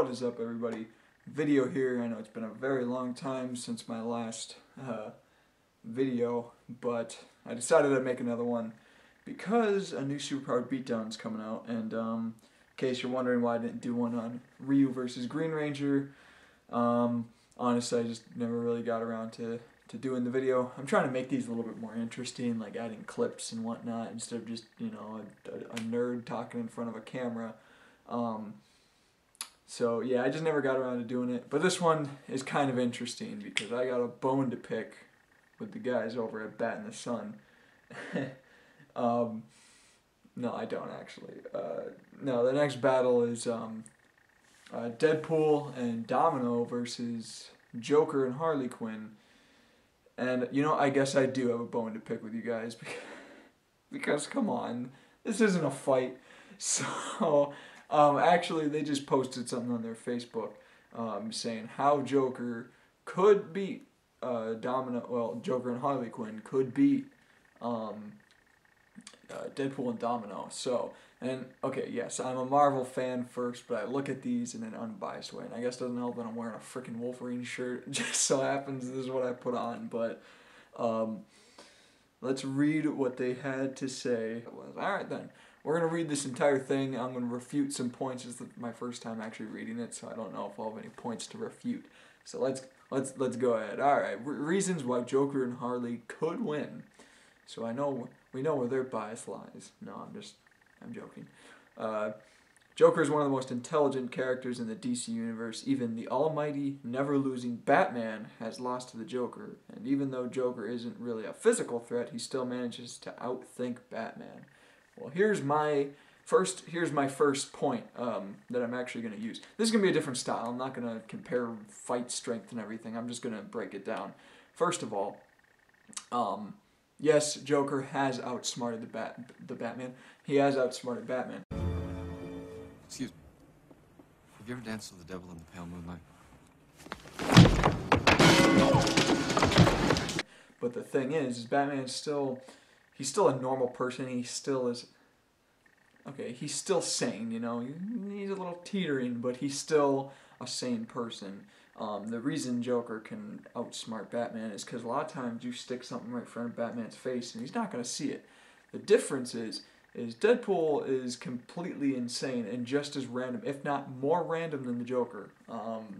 What is up, everybody? Video here. I know it's been a very long time since my last video, but I decided to make another one because a new Powered Beatdown is coming out, and in case you're wondering why I didn't do one on Ryu versus Green Ranger, honestly, I just never really got around to doing the video. I'm trying to make these a little bit more interesting, like adding clips and whatnot, instead of just, you know, a nerd talking in front of a camera. So yeah, I just never got around to doing it. But this one is kind of interesting because I got a bone to pick with the guys over at Bat in the Sun. No, I don't actually. No, the next battle is Deadpool and Domino versus Joker and Harley Quinn. And, you know, I guess I do have a bone to pick with you guys because come on, this isn't a fight. So, actually, they just posted something on their Facebook saying how Joker could beat Joker and Harley Quinn could beat Deadpool and Domino. So, and okay, yes, I'm a Marvel fan first, but I look at these in an unbiased way. And I guess it doesn't help that I'm wearing a freaking Wolverine shirt. It just so happens this is what I put on. But let's read what they had to say. Alright then. We're going to read this entire thing. I'm going to refute some points. This is my first time actually reading it, so I don't know if I'll have any points to refute. So let's go ahead. Alright, reasons why Joker and Harley could win. So we know where their bias lies. No, I'm joking. Joker is one of the most intelligent characters in the DC universe. Even the almighty, never-losing Batman has lost to the Joker. And even though Joker isn't really a physical threat, he still manages to outthink Batman. Well, here's my first point that I'm actually going to use. This is going to be a different style. I'm not going to compare fight strength and everything. I'm just going to break it down. First of all, yes, Joker has outsmarted the Batman. He has outsmarted Batman. Excuse me. Have you ever danced with the devil in the pale moonlight? But the thing is Batman is he's still a normal person. He still is, okay, he's still sane, you know. He's a little teetering, but he's still a sane person. The reason Joker can outsmart Batman is because a lot of times you stick something right in front of Batman's face and he's not going to see it. The difference is Deadpool is completely insane and just as random, if not more random than the Joker.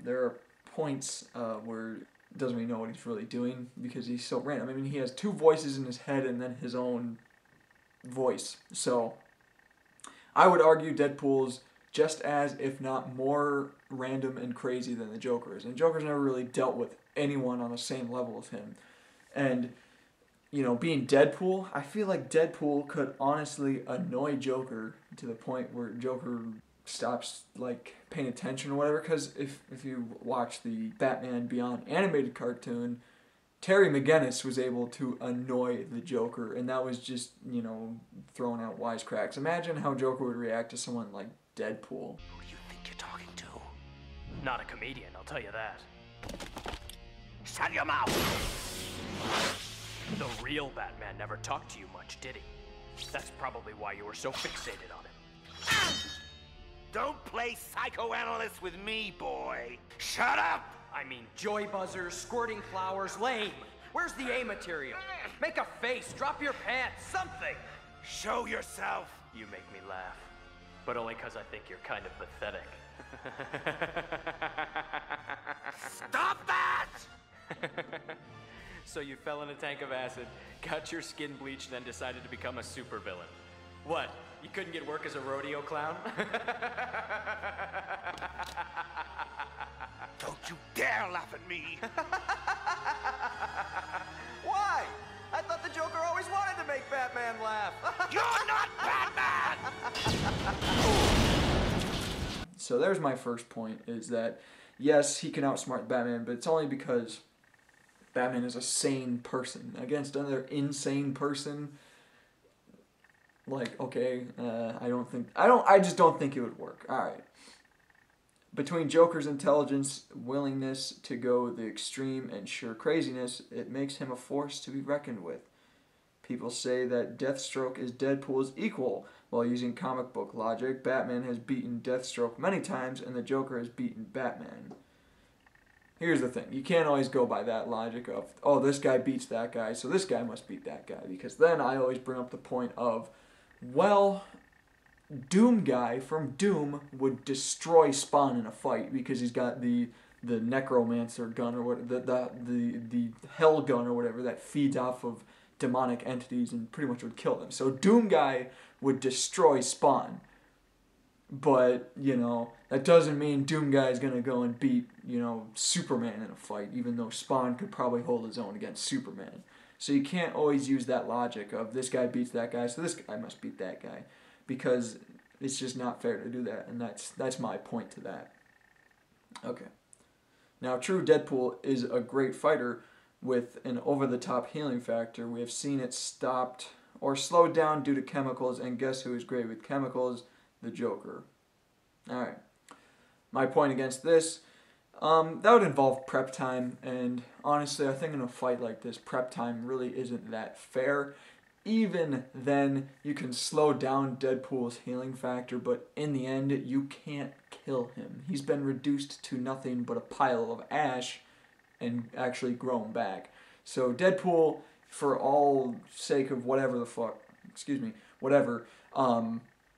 There are points where he doesn't really know what he's really doing because he's so random. I mean, he has two voices in his head and then his own voice. So I would argue Deadpool's just as, if not more, random and crazy than the Joker is. And Joker's never really dealt with anyone on the same level as him. And, you know, being Deadpool, I feel like Deadpool could honestly annoy Joker to the point where Joker stops, like, paying attention or whatever. Because if you watch the Batman Beyond animated cartoon, Terry McGinnis was able to annoy the Joker. And that was just, you know, throwing out wisecracks. Imagine how Joker would react to someone like Deadpool. Who do you think you're talking to? Not a comedian, I'll tell you that. Shut your mouth! The real Batman never talked to you much, did he? That's probably why you were so fixated on him. Don't play psychoanalyst with me, boy. Shut up! I mean, joy buzzers, squirting flowers, lame. Where's the A material? Make a face, drop your pants, something! Show yourself! You make me laugh. But only because I think you're kind of pathetic. Stop that! So you fell in a tank of acid, got your skin bleached, then decided to become a supervillain. What? You couldn't get work as a rodeo clown? Don't you dare laugh at me! Why? I thought the Joker always wanted to make Batman laugh. You're not Batman! So there's my first point, is that yes, he can outsmart Batman, but it's only because Batman is a sane person. Against another insane person, like, okay, I just don't think it would work. Alright. Between Joker's intelligence, willingness to go the extreme, and sheer craziness, it makes him a force to be reckoned with. People say that Deathstroke is Deadpool's equal. While using comic book logic, Batman has beaten Deathstroke many times, and the Joker has beaten Batman. Here's the thing. You can't always go by that logic of, oh, this guy beats that guy, so this guy must beat that guy. Because then I always bring up the point of, well, Doom guy from Doom would destroy Spawn in a fight because he's got the necromancer gun or what the hell gun or whatever that feeds off of demonic entities and pretty much would kill them. So Doom guy would destroy Spawn. But, you know, that doesn't mean Doom guy is going to go and beat, you know, Superman in a fight, even though Spawn could probably hold his own against Superman. So you can't always use that logic of this guy beats that guy, so this guy must beat that guy. Because it's just not fair to do that, and that's my point to that. Okay. Now, true, Deadpool is a great fighter with an over-the-top healing factor. We have seen it stopped or slowed down due to chemicals, and guess who is great with chemicals? The Joker. Alright. My point against this, that would involve prep time, and honestly, I think in a fight like this, prep time really isn't that fair. Even then, you can slow down Deadpool's healing factor, but in the end, you can't kill him. He's been reduced to nothing but a pile of ash and actually grown back. So Deadpool, for all sake of whatever the fuck,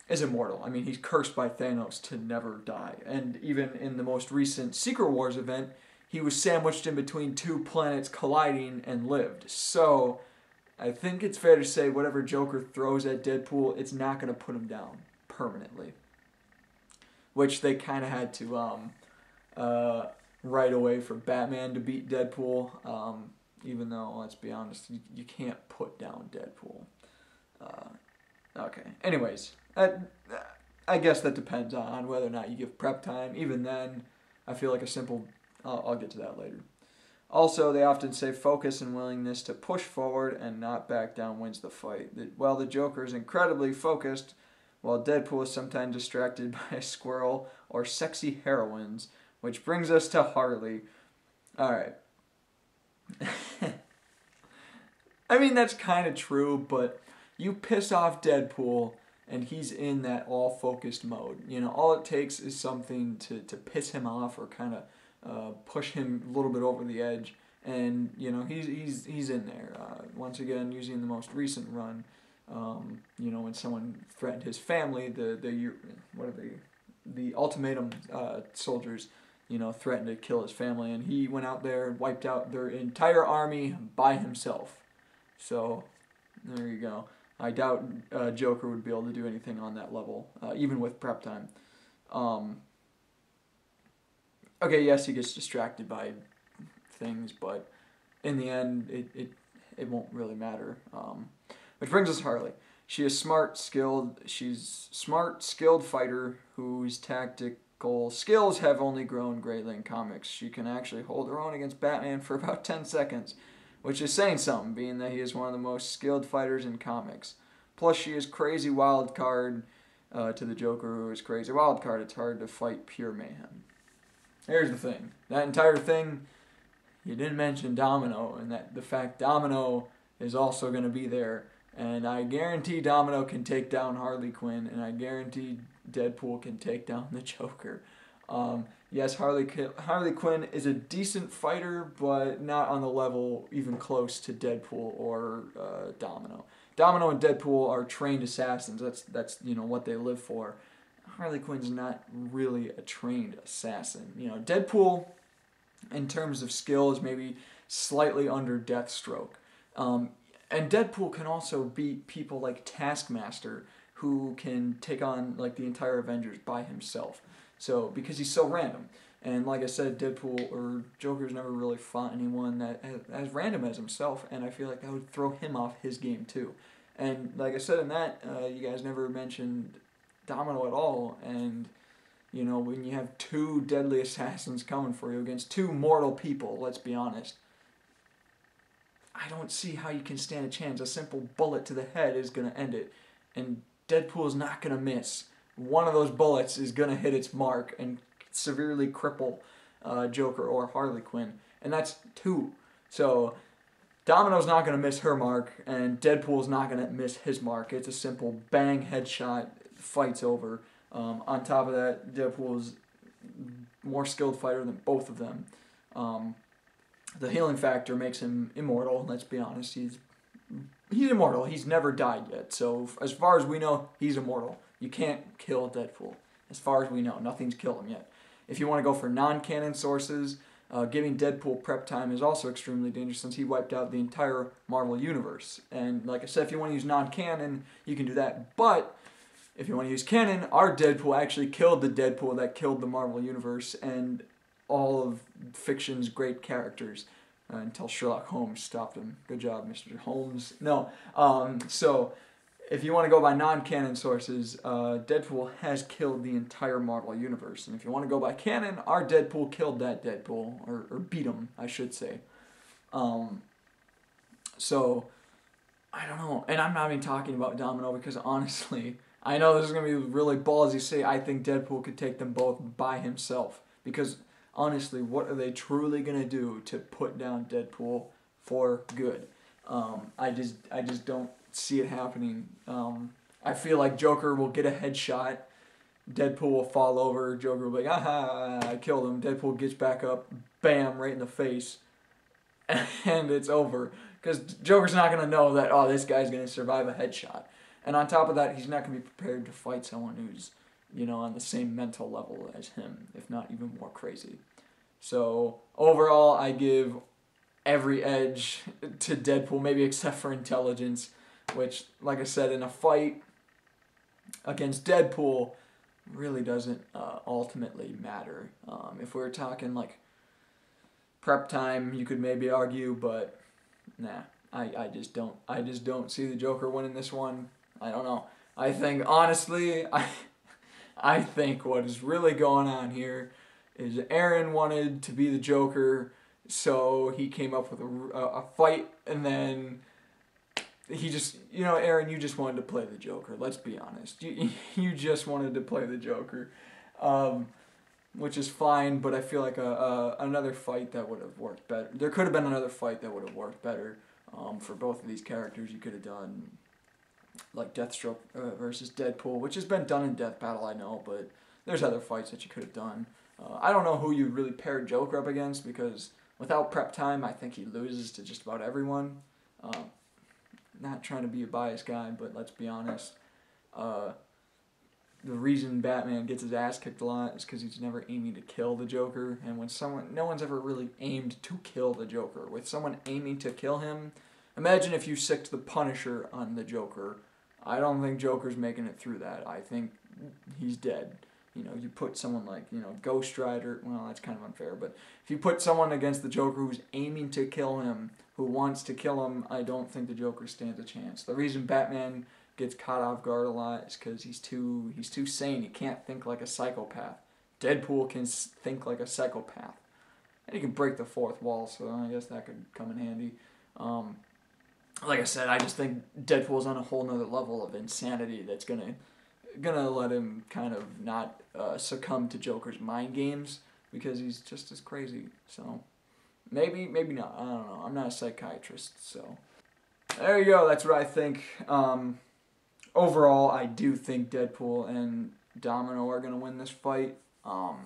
is immortal. I mean, he's cursed by Thanos to never die. And even in the most recent Secret Wars event, he was sandwiched in between two planets colliding and lived. So I think it's fair to say whatever Joker throws at Deadpool, it's not going to put him down permanently. Which they kind of had to right away for Batman to beat Deadpool. Even though, let's be honest, you can't put down Deadpool. Okay. Anyways, I guess that depends on whether or not you give prep time. Even then, I feel like a simple... I'll get to that later. Also, they often say focus and willingness to push forward and not back down wins the fight. While the Joker is incredibly focused, while Deadpool is sometimes distracted by a squirrel or sexy heroines, which brings us to Harley. Alright. I mean, that's kind of true, but you piss off Deadpool and he's in that all-focused mode. You know, all it takes is something to piss him off or kind of push him a little bit over the edge, and you know he's in there. Once again, using the most recent run, you know, when someone threatened his family, the ultimatum soldiers, you know, threatened to kill his family, and he went out there and wiped out their entire army by himself. So there you go. I doubt Joker would be able to do anything on that level, even with prep time. Okay, yes, he gets distracted by things, but in the end, it won't really matter. Which brings us to Harley. She's smart, skilled fighter whose tactical skills have only grown greatly in comics. She can actually hold her own against Batman for about 10 seconds, which is saying something, being that he is one of the most skilled fighters in comics. Plus, she is crazy wild card to the Joker, who is crazy wild card. It's hard to fight pure mayhem. Here's the thing. That entire thing, you didn't mention Domino, and that the fact Domino is also going to be there. And I guarantee Domino can take down Harley Quinn, and I guarantee Deadpool can take down the Joker. Yes, Harley Quinn is a decent fighter, but not on the level even close to Deadpool or Domino. Domino and Deadpool are trained assassins. That's you know what they live for. Harley Quinn's not really a trained assassin. You know, Deadpool, in terms of skill, is maybe slightly under Deathstroke. And Deadpool can also beat people like Taskmaster, who can take on like the entire Avengers by himself. So, because he's so random. And like I said, Deadpool or Joker's never really fought anyone that as random as himself, and I feel like that would throw him off his game too. And like I said in that, you guys never mentioned Domino at all, and you know, when you have two deadly assassins coming for you against two mortal people, let's be honest, I don't see how you can stand a chance. A simple bullet to the head is going to end it, and Deadpool is not going to miss. One of those bullets is going to hit its mark and severely cripple Joker or Harley Quinn, and that's two. So Domino's not going to miss her mark, and Deadpool's not going to miss his mark. It's a simple bang headshot, fight's over. On top of that, Deadpool's more skilled fighter than both of them. The healing factor makes him immortal. Let's be honest, he's immortal. He's never died yet. So as far as we know, he's immortal. You can't kill Deadpool. As far as we know, nothing's killed him yet. If you want to go for non-canon sources, giving Deadpool prep time is also extremely dangerous since he wiped out the entire Marvel Universe. And like I said, if you want to use non-canon, you can do that. But if you want to use canon, our Deadpool actually killed the Deadpool that killed the Marvel Universe and all of fiction's great characters until Sherlock Holmes stopped him. Good job, Mr. Holmes. No, so if you want to go by non-canon sources, Deadpool has killed the entire Marvel Universe. And if you want to go by canon, our Deadpool killed that Deadpool, or beat him, I should say. So, I don't know. And I'm not even talking about Domino because honestly, I know this is going to be really ballsy to say I think Deadpool could take them both by himself. Because honestly, what are they truly going to do to put down Deadpool for good? I just don't see it happening. I feel like Joker will get a headshot, Deadpool will fall over, Joker will be like, aha, I killed him. Deadpool gets back up, bam, right in the face, and it's over. Because Joker's not going to know that, oh, this guy's going to survive a headshot. And on top of that, he's not going to be prepared to fight someone who's, you know, on the same mental level as him, if not even more crazy. So, overall, I give every edge to Deadpool, maybe except for intelligence, which, like I said, in a fight against Deadpool, really doesn't ultimately matter. If we were talking, like, prep time, you could maybe argue, but, nah, I just don't see the Joker winning this one. I don't know. I think, honestly, I think what is really going on here is Aaron wanted to be the Joker, so he came up with a fight, and then he just, you know, Aaron, you just wanted to play the Joker. Let's be honest. You just wanted to play the Joker, which is fine, but I feel like another fight that would have worked better. There could have been another fight that would have worked better for both of these characters. You could have done like Deathstroke versus Deadpool, which has been done in Death Battle, I know, but there's other fights that you could have done. I don't know who you really pair Joker up against, because without prep time, I think he loses to just about everyone. Not trying to be a biased guy, but let's be honest. The reason Batman gets his ass kicked a lot is because he's never aiming to kill the Joker, and when no one's ever really aimed to kill the Joker. With someone aiming to kill him, imagine if you sicked the Punisher on the Joker. I don't think Joker's making it through that. I think he's dead. You know, you put someone like, you know, Ghost Rider, well, that's kind of unfair, but if you put someone against the Joker who's aiming to kill him, who wants to kill him, I don't think the Joker stands a chance. The reason Batman gets caught off guard a lot is because he's too sane. He can't think like a psychopath. Deadpool can think like a psychopath. And he can break the fourth wall, so I guess that could come in handy. Like I said, I just think Deadpool's on a whole nother level of insanity that's gonna let him kind of not succumb to Joker's mind games, because he's just as crazy. So maybe not. I don't know. I'm not a psychiatrist, so there you go. That's what I think. Overall, I do think Deadpool and Domino are gonna win this fight. Yeah,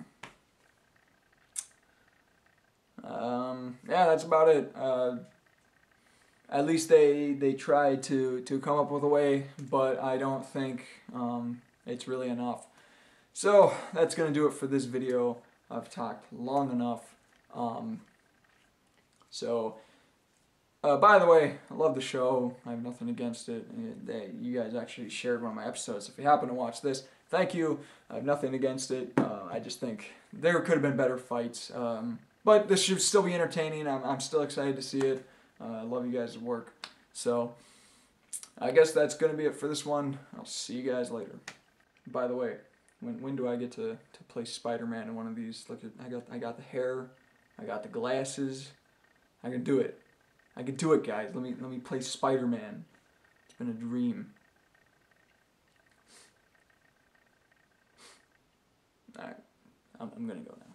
that's about it. At least they tried to come up with a way, but I don't think it's really enough. So that's going to do it for this video. I've talked long enough. By the way, I love the show. I have nothing against it. You guys actually shared one of my episodes. If you happen to watch this, thank you. I have nothing against it. I just think there could have been better fights. But this should still be entertaining. I'm still excited to see it. I love you guys' work. So, I guess that's going to be it for this one. I'll see you guys later. By the way, when do I get to play Spider-Man in one of these? Look at I got the hair, I got the glasses. I can do it. I can do it, guys. Let me play Spider-Man. It's been a dream. Alright, I'm going to go now.